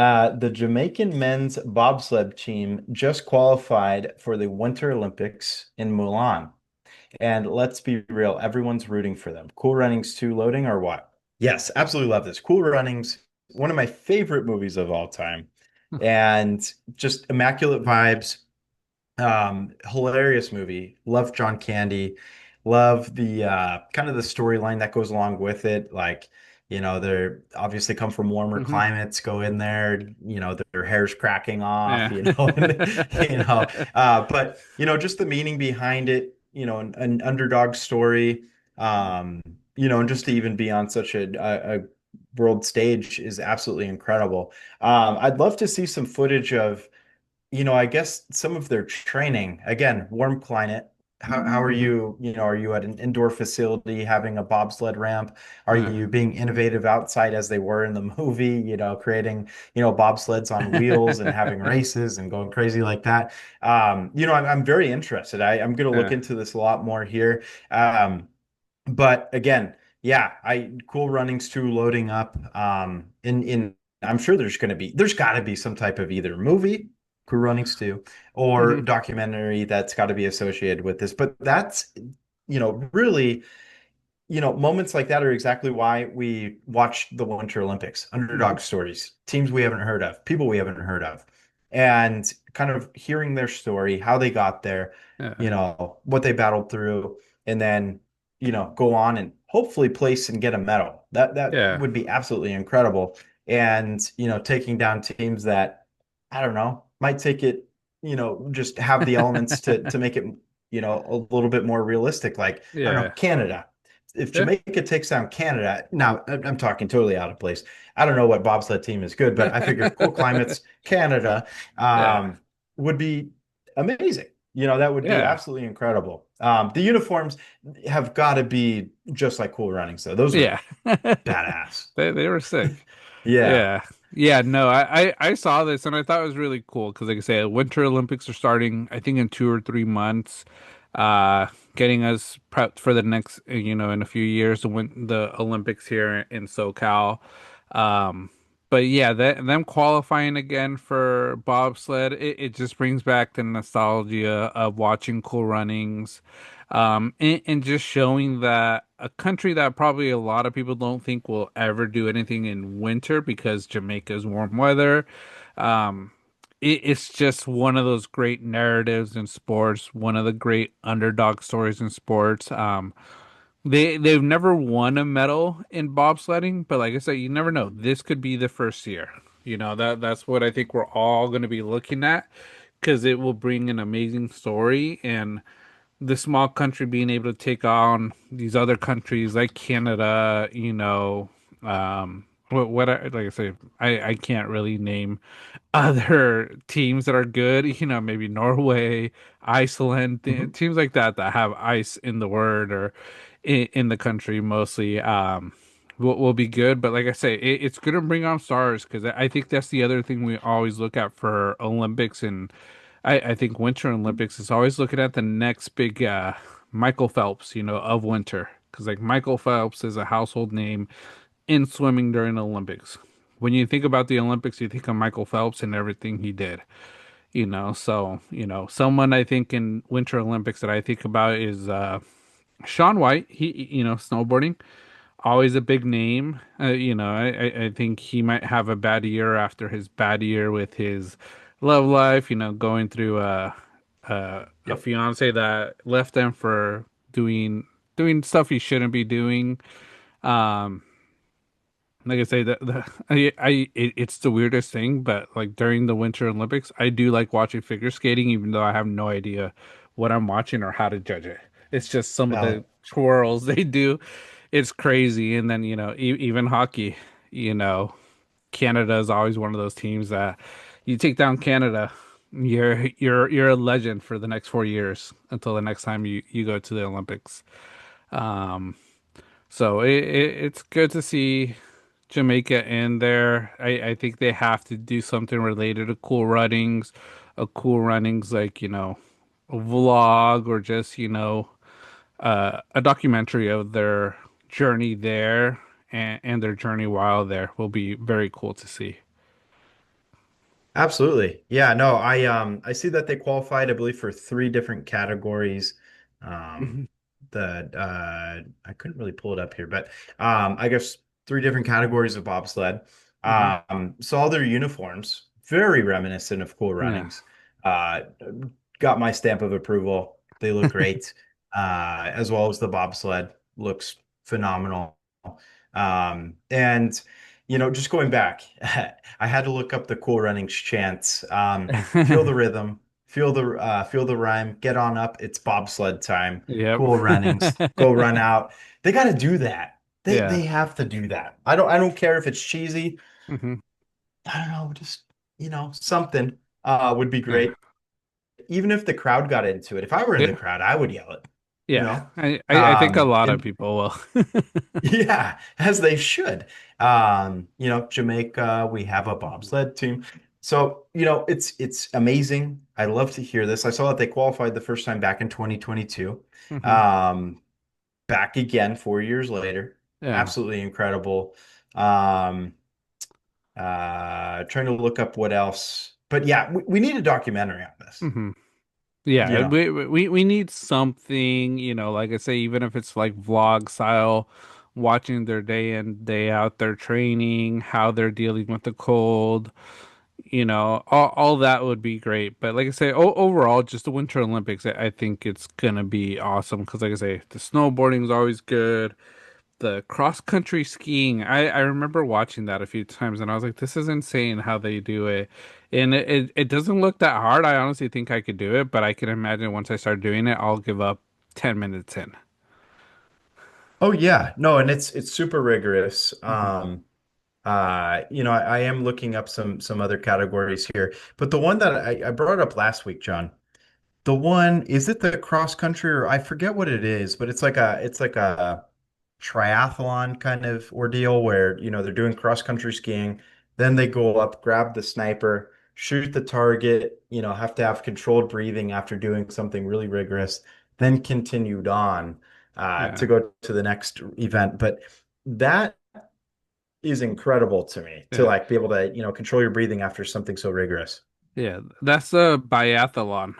The Jamaican men's bobsled team just qualified for the Winter Olympics in Milan. And let's be real, everyone's rooting for them. Cool Runnings 2 loading or what? Yes, absolutely love this. Cool Runnings, one of my favorite movies of all time. And just immaculate vibes. Hilarious movie. Love John Candy. Love the kind of the storyline that goes along with it. Like, they're obviously come from warmer Hmm. climates, go in there, their hair's cracking off, Yeah. and but just the meaning behind it, an underdog story, and just to even be on such a world stage is absolutely incredible. I'd love to see some footage of I guess some of their training, again, warm climate. How are Hmm. you? Are you at an indoor facility having a bobsled ramp? Are Yeah. you being innovative outside as they were in the movie, creating, bobsleds on wheels and having races and going crazy like that? I'm very interested. I'm going to look Yeah. into this a lot more here. But again, yeah, Cool Runnings 2 loading up. In I'm sure there's got to be some type of either movie, Cool Runnings 2, or Hmm. documentary that's got to be associated with this. But that's, really, moments like that are exactly why we watch the Winter Olympics. Hmm. Underdog stories, teams we haven't heard of, people we haven't heard of, and kind of hearing their story, how they got there, Yeah. what they battled through, and then, go on and hopefully place and get a medal. That Yeah. would be absolutely incredible. And, taking down teams that, I don't know, might take it, just have the elements to make it, a little bit more realistic. Like, I don't know, Yeah. Canada. If Yeah. Jamaica takes down Canada, now I'm talking totally out of place. I don't know what bobsled team is good, but I figure cool climates, Canada, Yeah. um, would be amazing. That would be Yeah. absolutely incredible. The uniforms have got to be just like Cool Runnings, though. Those are Yeah. badass. They were sick. Yeah. Yeah. Yeah, no, I saw this and I thought it was really cool because like I say, Winter Olympics are starting, I think in 2 or 3 months, uh getting us prepped for the next, in a few years to win the Olympics here in SoCal. Um but yeah, them qualifying again for bobsled, it just brings back the nostalgia of watching Cool Runnings, and just showing that a country that probably a lot of people don't think will ever do anything in winter because Jamaica's warm weather. Um, it's just one of those great narratives in sports, one of the great underdog stories in sports. They've never won a medal in bobsledding, but like I said, you never know. This could be the first year. That's what I think we're all going to be looking at because it will bring an amazing story and the small country being able to take on these other countries like Canada, like I say, I can't really name other teams that are good, maybe Norway, Iceland, Mhm. teams like that have ice in the word or in the country mostly. Will be good, but like I say, it's going to bring on stars because I think that's the other thing we always look at for Olympics and I think Winter Olympics is always looking at the next big Michael Phelps, of winter. Because like Michael Phelps is a household name in swimming during the Olympics. When you think about the Olympics, you think of Michael Phelps and everything he did. So someone I think in Winter Olympics that I think about is Shaun White. He, snowboarding, always a big name. I think he might have a bad year after his bad year with his love life. Going through a Yep. fiance that left him for doing stuff he shouldn't be doing. Um, like I say, it's the weirdest thing, but like during the Winter Olympics, I do like watching figure skating, even though I have no idea what I'm watching or how to judge it. It's just some of the Valid. twirls they do. It's crazy. And then, even hockey, you know, Canada is always one of those teams that you take down Canada, you're a legend for the next 4 years until the next time you go to the Olympics. Um, so it's good to see Jamaica in there. I think they have to do something related to Cool Runnings, a Cool Runnings like, a vlog or just, a documentary of their journey there and their journey while there will be very cool to see. Absolutely. Yeah, no, I see that they qualified, I believe, for three different categories. Um Hmm. the I couldn't really pull it up here, but I guess three different categories of bobsled. Hmm. Saw their uniforms, very reminiscent of Cool Yeah. Runnings. Uh got my stamp of approval. They look great. As well as the bobsled looks phenomenal. And just going back, I had to look up the Cool Runnings chants. Feel the rhythm, feel the rhyme, get on up. It's bobsled time. Yep. Cool Runnings, go run out. They got to do that. They Yeah. they have to do that. I don't care if it's cheesy. Hmm. I don't know, just something would be Yeah. great. Even if the crowd got into it. If I were in the Yeah. crowd, I would yell it, you Yeah. know. I think a lot of And people will. yeah, as they should. Jamaica, we have a bobsled team. So, it's amazing. I love to hear this. I saw that they qualified the first time back in 2022. Hmm. Um, Back again 4 years later. Yeah. Absolutely incredible. Um, Trying to look up what else. But yeah, we need a documentary on this. Hmm. Yeah, You know. we need something, like I say, even if it's like vlog style, watching their day in, day out, their training, how they're dealing with the cold, all that would be great. But like I say, overall, just the Winter Olympics, I think it's gonna be awesome because, like I say, the snowboarding is always good. The cross country skiing, I remember watching that a few times and I was like, this is insane how they do it. And it doesn't look that hard. I honestly think I could do it, but I can imagine once I start doing it, I'll give up 10 minutes in. Oh yeah, no, and it's super rigorous. Hmm. I am looking up some other categories here, but the one that I brought up last week, John, the one is it the cross country or I forget what it is, but it's like a triathlon kind of ordeal where they're doing cross country skiing, then they go up, grab the sniper, shoot the target, have to have controlled breathing after doing something really rigorous, then continued on Yeah. to go to the next event. But that is incredible to me to Yeah. like be able to, control your breathing after something so rigorous. Yeah. That's a biathlon.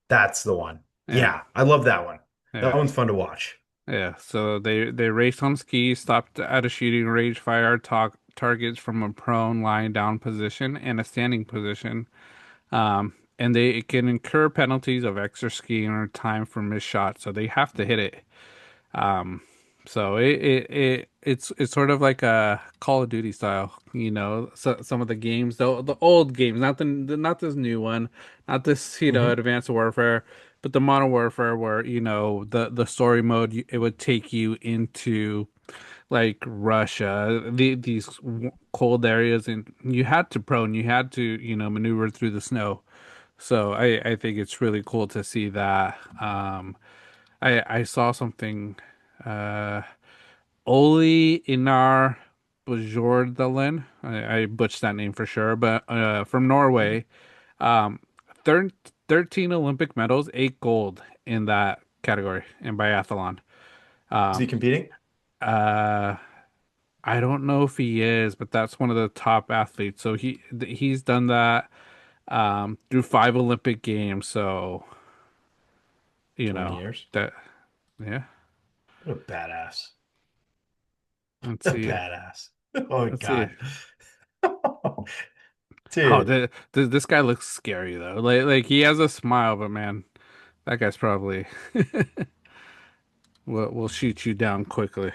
That's the one. Yeah. Yeah, I love that one. That Yeah. one's fun to watch. Yeah. So they raced on skis, stopped at a shooting range, fired targets from a prone lying down position and a standing position. And they can incur penalties of extra skiing or time for missed shots, so they have to hit it. Um, so it's sort of like a Call of Duty style, So some of the games, the old games, not this new one, not this Hmm. Advanced Warfare, but the Modern Warfare, where the story mode it would take you into like Russia, these cold areas, and you had to maneuver through the snow. So I think it's really cool to see that. I saw something. Uh, Oli Inar Bjordalen. I butchered that name for sure, but from Norway. Um, thir 13 Olympic medals, 8 gold in that category in biathlon. Is he Um, competing? uh, I don't know if he is, but that's one of the top athletes. So he's done that through 5 Olympic games. So 20 years. that, yeah. What a badass. Let's A see. badass. Oh my Let's see. God. Oh, Dude, this guy looks scary though. Like he has a smile, but man, that guy's probably will shoot you down quickly.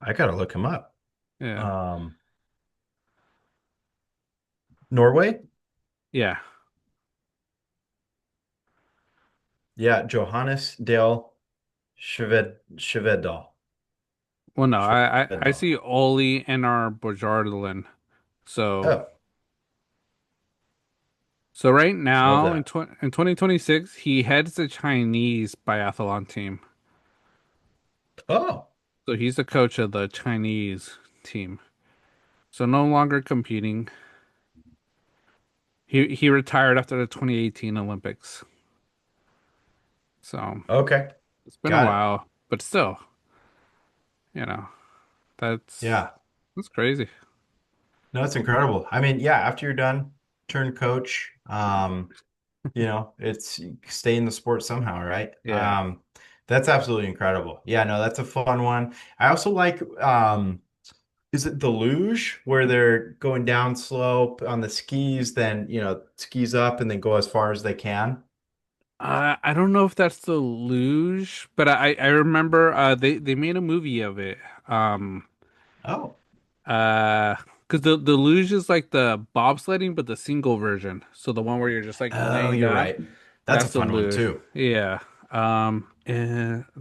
I gotta look him up. Yeah. Um, Norway? Yeah. Yeah, Johannes Dale Svedal. Well, no, I Svedal. see Oli and our Bojardlin. So Oh, so right love now that. in 2026, he heads the Chinese biathlon team. Oh, So he's the coach of the Chinese team. So no longer competing. He retired after the 2018 Olympics. So okay. it's been a Got it. while, but still, you know, that's Yeah. that's crazy. No, it's incredible. I mean, yeah, after you're done, turn coach. It's stay in the sport somehow, right? Yeah. That's absolutely incredible. Yeah, no, that's a fun one. I also like is it the luge where they're going down slope on the skis, then skis up and then go as far as they can? I don't know if that's the luge, but I remember they made a movie of it. Um Oh, uh because the luge is like the bobsledding but the single version. So the one where you're just like oh, laying you're down, right. That's a that's the fun one luge. too. Yeah.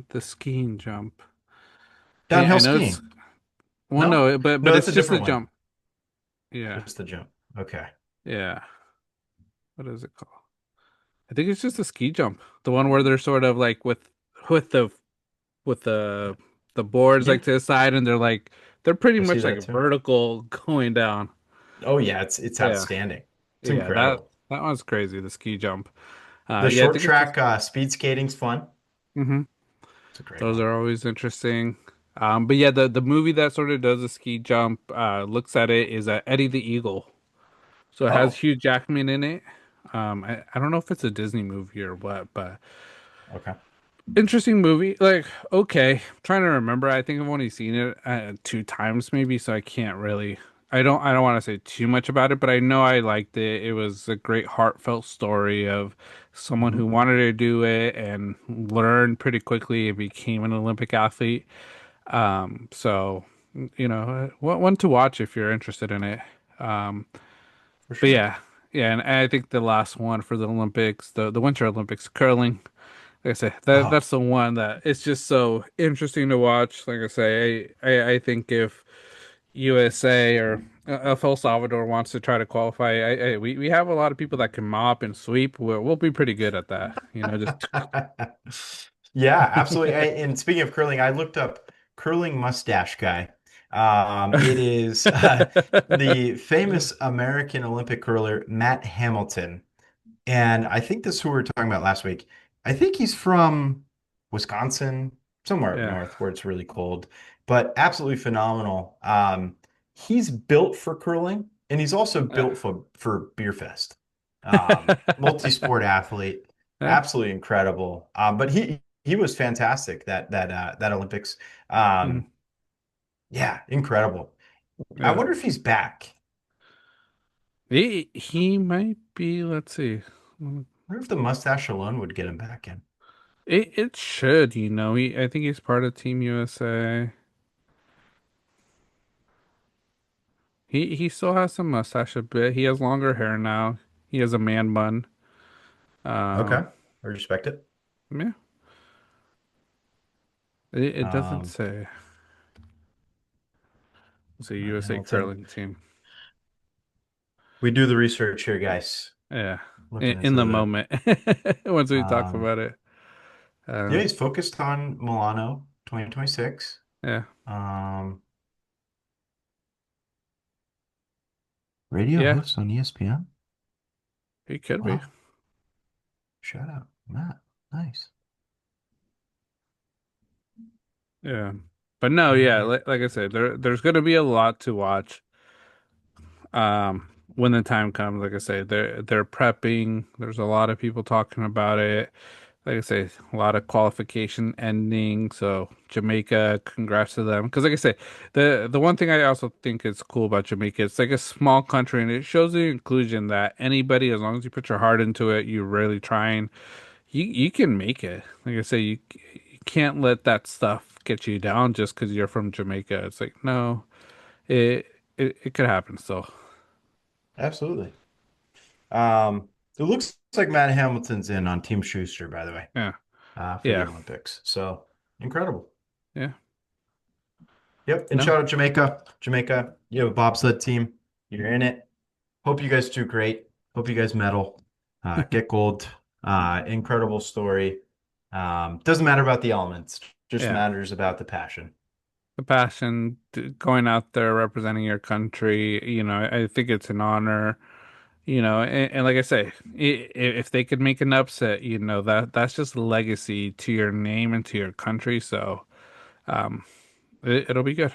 The skiing jump. I Downhill know it's skiing. well No? no, but No, that's it's a just a different one. jump. Yeah. Just the jump. Okay. Yeah. What is it called? I think it's just a ski jump. The one where they're sort of like with the with the boards Yeah, like to the side and they're pretty I see much like that too. vertical going down. Oh yeah, it's Yeah. outstanding. It's Yeah, incredible. that one's crazy, the ski jump. The Yeah, I short think it's just track speed skating's fun. hmm It's a great those one. are always interesting. But yeah, the movie that sort of does the ski jump looks at it is Eddie the Eagle. So it has Oh, Hugh Jackman in it. I don't know if it's a Disney movie or what, but okay. interesting movie. Like, okay, I'm trying to remember. I think I've only seen it two times maybe, so I can't really. I don't want to say too much about it, but I know I liked it. It was a great heartfelt story of someone who Hmm. wanted to do it and learned pretty quickly and became an Olympic athlete. So one to watch if you're interested in it. Um, For but sure. yeah, and I think the last one for the Olympics, the Winter Olympics, curling. Like I say, Oh, that's the one that it's just so interesting to watch. Like I say, I think if USA or if El Salvador wants to try to qualify, we have a lot of people that can mop and sweep. We'll be pretty good at that. Just yeah, absolutely. And speaking of curling, I looked up curling mustache guy. It is the famous American Olympic curler Matt Hamilton. And I think this is who we were talking about last week. I think he's from Wisconsin, somewhere up yeah. north where it's really cold, but absolutely phenomenal. He's built for curling and he's also Yeah. built for Beer Fest. Multi-sport athlete, Yeah. absolutely incredible. But he was fantastic that Olympics. Mhm. Um, yeah, incredible. I Yeah. wonder if he's back. He might be, let's see. I wonder if the mustache alone would get him back in. It should, I think he's part of Team USA. He still has some mustache a bit. He has longer hair now. He has a man bun. Okay, Um, I respect it. yeah. It doesn't Um, say. It's a Matt USA Hamilton. curling team. We do the research here, guys. Yeah. Looking In the into the moment. Once we talk um about it. yeah, Um, he's focused on Milano 2026. yeah. Um Radio Yeah. host on ESPN. He could be. Wow. Shout out, Matt. Nice. Yeah. But no, yeah, Um, like I said, there's gonna be a lot to watch. When the time comes, like I say, they're prepping. There's a lot of people talking about it. Like I say, a lot of qualification ending. So Jamaica, congrats to them. Because like I say, the one thing I also think is cool about Jamaica, it's like a small country and it shows the inclusion that anybody, as long as you put your heart into it, you're really trying, you can make it. Like I say, you can't let that stuff get you down just because you're from Jamaica. It's like no, it it could happen still. Absolutely. Um, it looks like Matt Hamilton's in on Team Schuster, by the way, Yeah, for the yeah, Olympics. So incredible. yeah. Yep. And No, shout out Jamaica. Jamaica, you have a bobsled team. You're in it. Hope you guys do great. Hope you guys medal, get gold. Incredible story. Doesn't matter about the elements, just yeah. matters about the passion. The passion, going out there representing your country, I think it's an honor, and like I say, if they could make an upset, that's just a legacy to your name and to your country. So, um, it'll be good.